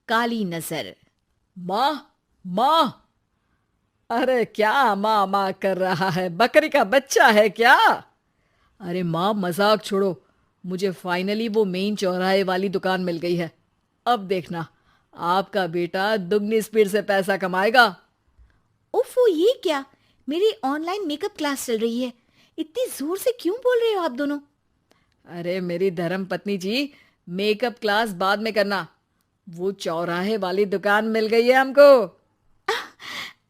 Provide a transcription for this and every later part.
काली नजर। माँ, माँ। अरे क्या माँ माँ कर रहा है? बकरी का बच्चा है क्या? अरे माँ, मजाक छोड़ो। मुझे फाइनली वो मेन चौराहे वाली दुकान मिल गई है। अब देखना, आपका बेटा दुगनी स्पीड से पैसा कमाएगा। ओफो, ये क्या? मेरी ऑनलाइन मेकअप क्लास चल रही है। इतनी जोर से क्यों बोल रहे हो आप दोनों? अरे मेरी धर्म पत्नी जी, मेकअप क्लास बाद में करना। वो चौराहे वाली दुकान मिल गई है हमको।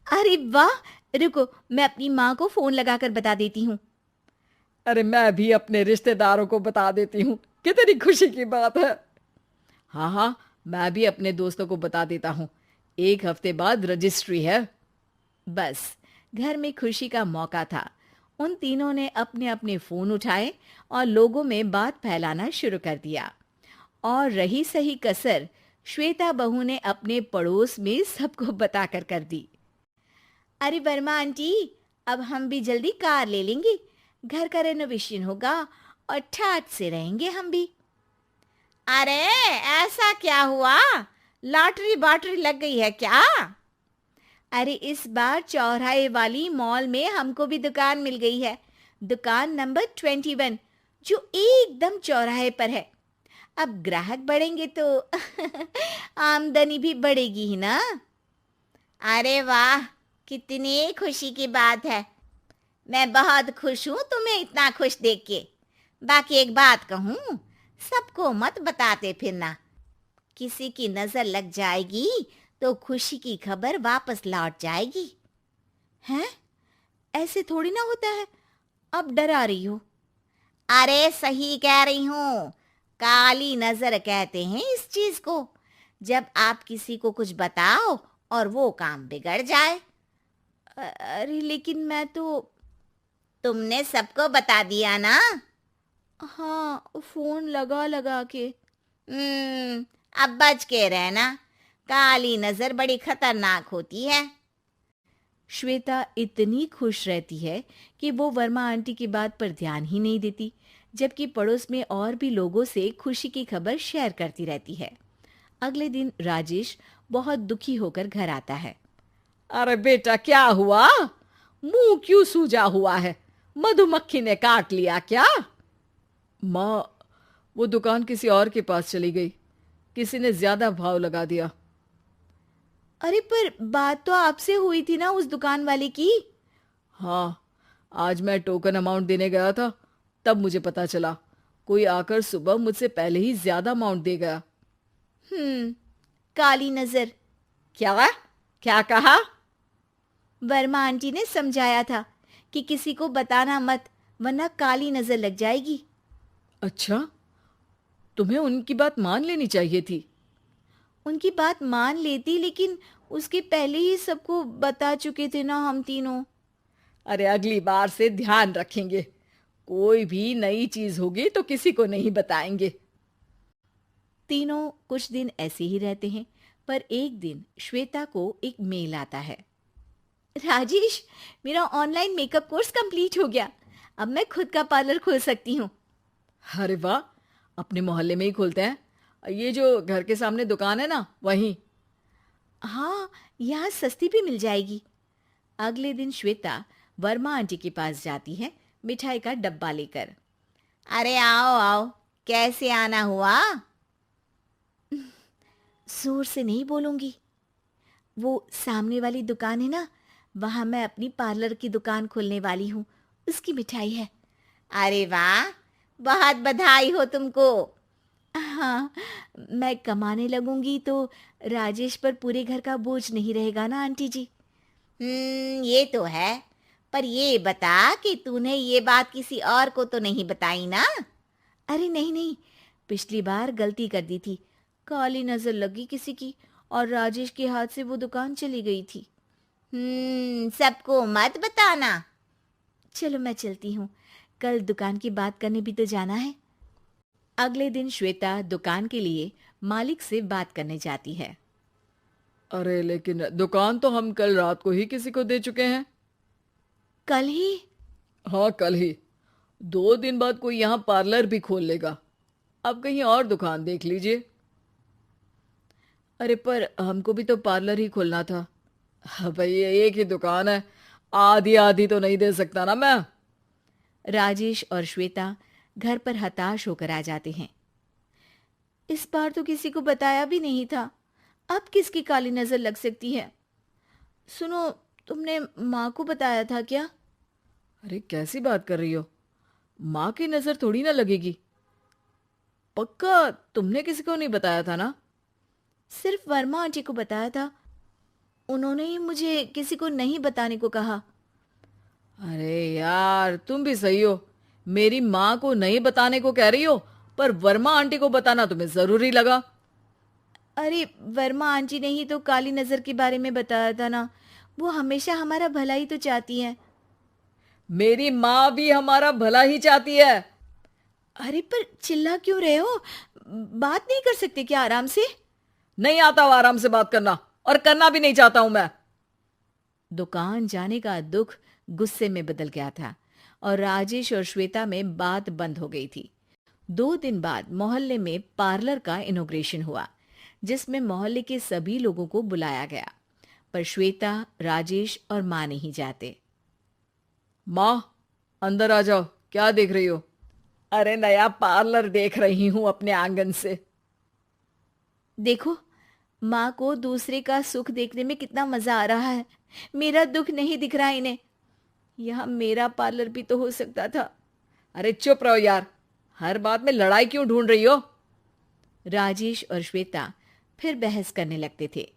अरे वाह! रुको, मैं अपनी माँ को फोन लगाकर बता देती हूँ। अरे मैं भी अपने रिश्तेदारों को बता देती हूँ। कितनी खुशी की बात है। हाँ हाँ, मैं भी अपने दोस्तों को बता देता हूँ। 1 हफ्ते बाद रजिस्ट्री है। बस, घर में खुशी का मौका था। उन तीनों ने अपने अपने फोन उठाए और लोगों में बात फैलाना शुरू कर दिया। और रही सही कसर, श्वेता बहू ने अपने पड़ोस में सबको बताकर कर दी। अरे वर्मा आंटी, अब हम भी जल्दी कार ले लेंगे। घर का रेनोवेशन होगा और ठाट से रहेंगे हम भी। अरे, ऐसा क्या हुआ? लॉटरी बाटरी लग गई है क्या? अरे, इस बार चौराहे वाली मॉल में हमको भी दुकान मिल गई है। दुकान नंबर 21, जो एकदम चौराहे पर है। अब ग्राहक बढ़ेंगे तो आमदनी भी बढ़ेगी ही ना। अरे वाह, कितनी खुशी की बात है। मैं बहुत खुश हूँ तुम्हें इतना खुश देख के। बाकी एक बात कहूँ, सबको मत बताते फिरना। किसी की नजर लग जाएगी तो खुशी की खबर वापस लौट जाएगी। हैं? ऐसे थोड़ी ना होता है। अब डरा रही हो। अरे सही कह रही हूँ। काली नजर कहते हैं इस चीज को, जब आप किसी को कुछ बताओ और वो काम बिगड़ जाए। अरे लेकिन मैं तो। तुमने सबको बता दिया ना? हाँ, फोन लगा लगा के। अब बच के रहना। काली नजर बड़ी खतरनाक होती है। श्वेता इतनी खुश रहती है कि वो वर्मा आंटी की बात पर ध्यान ही नहीं देती, जबकि पड़ोस में और भी लोगों से खुशी की खबर शेयर करती रहती है। अगले दिन राजेश बहुत दुखी होकर घर आता है। अरे बेटा, क्या हुआ? मुंह क्यों सूजा हुआ है? मधुमक्खी ने काट लिया क्या? माँ, वो दुकान किसी और के पास चली गई। किसी ने ज्यादा भाव लगा दिया। अरे पर बात तो आपसे हुई थी ना उस दुकान वाले की। हाँ, आज मैं टोकन अमाउंट देने गया था, तब मुझे पता चला। कोई आकर सुबह मुझसे पहले ही ज्यादा अमाउंट दे गया। हम्म, काली नजर। क्या? क्या कहा? वर्मा आंटी ने समझाया था कि किसी को बताना मत, वरना काली नजर लग जाएगी। अच्छा, तुम्हें उनकी बात मान लेनी चाहिए थी। उनकी बात मान लेती, लेकिन उसके पहले ही सबको बता चुके थे ना हम तीनों। अरे अगली बार से ध्यान रखेंगे। कोई भी नई चीज होगी तो किसी को नहीं बताएंगे। तीनों कुछ दिन ऐसे ही रहते हैं, पर एक दिन श्वेता को एक मेल आता है। राजेश, मेरा ऑनलाइन मेकअप कोर्स कंप्लीट हो गया। अब मैं खुद का पार्लर खोल सकती हूँ। अरे वाह, अपने मोहल्ले में ही खोलते हैं। ये जो घर के सामने दुकान है ना, वहीं। हाँ, यहाँ सस्ती भी मिल जाएगी। अगले दिन श्वेता वर्मा आंटी के पास जाती है, मिठाई का डब्बा लेकर। अरे आओ आओ, कैसे आना हुआ? जोर से नहीं बोलूंगी। वो सामने वाली दुकान है ना, वहां मैं अपनी पार्लर की दुकान खोलने वाली हूँ। उसकी मिठाई है। अरे वाह, बहुत बधाई हो तुमको। हाँ, मैं कमाने लगूंगी तो राजेश पर पूरे घर का बोझ नहीं रहेगा ना आंटी जी। ये तो है। पर ये बता कि तूने ये बात किसी और को तो नहीं बताई ना? अरे नहीं नहीं, पिछली बार गलती कर दी थी। काली नजर लगी किसी की और राजेश के हाथ से वो दुकान चली गई थी। सबको मत बताना। चलो मैं चलती हूँ, कल दुकान की बात करने भी तो जाना है। अगले दिन श्वेता दुकान के लिए मालिक से बात करने जाती है। अरे लेकिन दुकान तो हम कल रात को ही किसी को दे चुके हैं। कल ही? हाँ, कल ही। 2 दिन बाद कोई यहाँ पार्लर भी खोल लेगा। अब कहीं और दुकान देख लीजिए। अरे पर हमको भी तो पार्लर ही खोलना था। हाँ भाई, ये एक ही दुकान है, आधी आधी तो नहीं दे सकता ना मैं। राजेश और श्वेता घर पर हताश होकर आ जाते हैं। इस बार तो किसी को बताया भी नहीं था, अब किसकी काली नजर लग सकती है। सुनो, तुमने माँ को बताया था क्या? अरे कैसी बात कर रही हो, माँ की नजर थोड़ी ना लगेगी। पक्का तुमने किसी को नहीं बताया था ना? सिर्फ वर्मा आंटी को बताया था, उन्होंने ही मुझे किसी को नहीं बताने को कहा। अरे यार, तुम भी सही हो। मेरी माँ को नहीं बताने को कह रही हो, पर वर्मा आंटी को बताना तुम्हें जरूरी लगा। अरे वर्मा आंटी ने ही तो काली नजर के बारे में बताया था ना, वो हमेशा हमारा भला ही तो चाहती है। मेरी माँ भी हमारा भला ही चाहती है। अरे पर चिल्ला क्यों रहे हो? बात नहीं कर सकते क्या आराम से? नहीं आता वो आराम से बात करना, और करना भी नहीं चाहता हूं मैं। दुकान जाने का दुख गुस्से में बदल गया था और राजेश और श्वेता में बात बंद हो गई थी। 2 दिन बाद मोहल्ले में पार्लर का इनॉग्रेशन हुआ, जिसमें मोहल्ले के सभी लोगों को बुलाया गया, पर श्वेता, राजेश और माँ नहीं जाते। माँ, अंदर आ जाओ, क्या देख रही हो? अरे नया पार्लर देख रही हूं अपने आंगन से। देखो, माँ को दूसरे का सुख देखने में कितना मजा आ रहा है, मेरा दुख नहीं दिख रहा इन्हें। यहाँ मेरा पार्लर भी तो हो सकता था। अरे चुप रहो यार, हर बात में लड़ाई क्यों ढूंढ रही हो? राजेश और श्वेता फिर बहस करने लगते थे।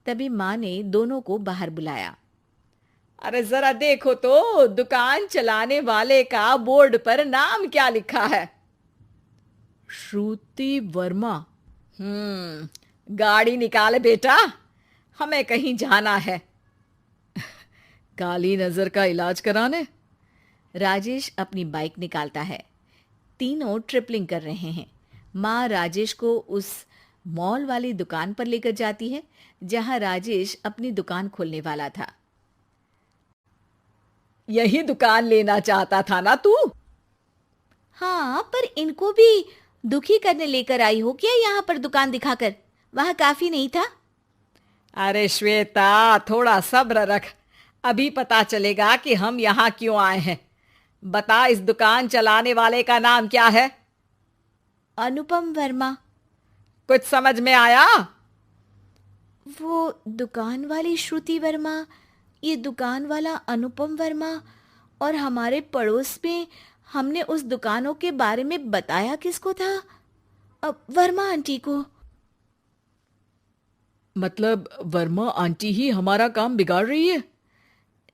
तभी माँ ने दोनों को बाहर बुलाया। अरे जरा देखो तो, दुकान चलाने वाले का बोर्ड पर नाम क्या लिखा है? श्रुति वर्मा। गाड़ी निकाले बेटा, हमें कहीं जाना है। काली नजर का इलाज कराने? राजेश अपनी बाइक निकालता है। तीनों ट्रिपलिंग कर रहे हैं। माँ राजेश को उस मॉल वाली दुकान पर लेकर जाती है जहां राजेश अपनी दुकान खोलने वाला था। यही दुकान लेना चाहता था ना तू? हाँ, पर इनको भी दुखी करने लेकर आई हो क्या यहाँ पर दुकान दिखाकर? वहां काफी नहीं था? अरे श्वेता, थोड़ा सब्र रख, अभी पता चलेगा कि हम यहाँ क्यों आए हैं। बता, इस दुकान चलाने वाले का नाम क्या है? अनुपम वर्मा। कुछ समझ में आया? वो दुकान वाली श्रुति वर्मा, ये दुकान वाला अनुपम वर्मा, और हमारे पड़ोस में हमने उस दुकानों के बारे में बताया किसको था? अब वर्मा आंटी को। मतलब वर्मा आंटी ही हमारा काम बिगाड़ रही है?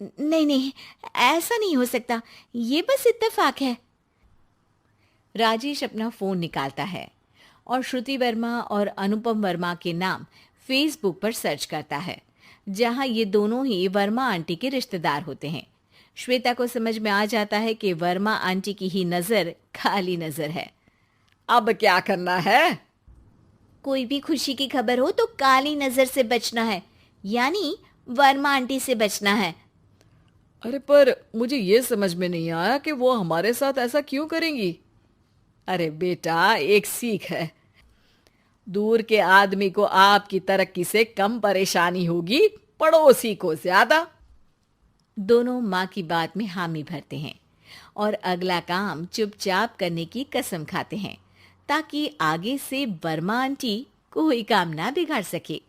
नहीं नहीं, ऐसा नहीं हो सकता, ये बस इत्तेफाक है। राजेश अपना फोन निकालता है और श्रुति वर्मा और अनुपम वर्मा के नाम फेसबुक पर सर्च करता है, जहां ये दोनों ही वर्मा आंटी के रिश्तेदार होते हैं। श्वेता को समझ में आ जाता है कि वर्मा आंटी की ही नजर खाली नजर है। अब क्या करना है? कोई भी खुशी की खबर हो तो काली नजर से बचना है, यानी वर्मा आंटी से बचना है। अरे पर मुझे ये समझ में नहीं आया कि वो हमारे साथ ऐसा क्यों करेंगी। अरे बेटा, एक सीख है, दूर के आदमी को आपकी तरक्की से कम परेशानी होगी, पड़ोसी को ज्यादा। दोनों माँ की बात में हामी भरते हैं और अगला काम चुपचाप करने की कसम खाते हैं, ताकि आगे से वर्मा आंटी कोई काम ना बिगाड़ सके।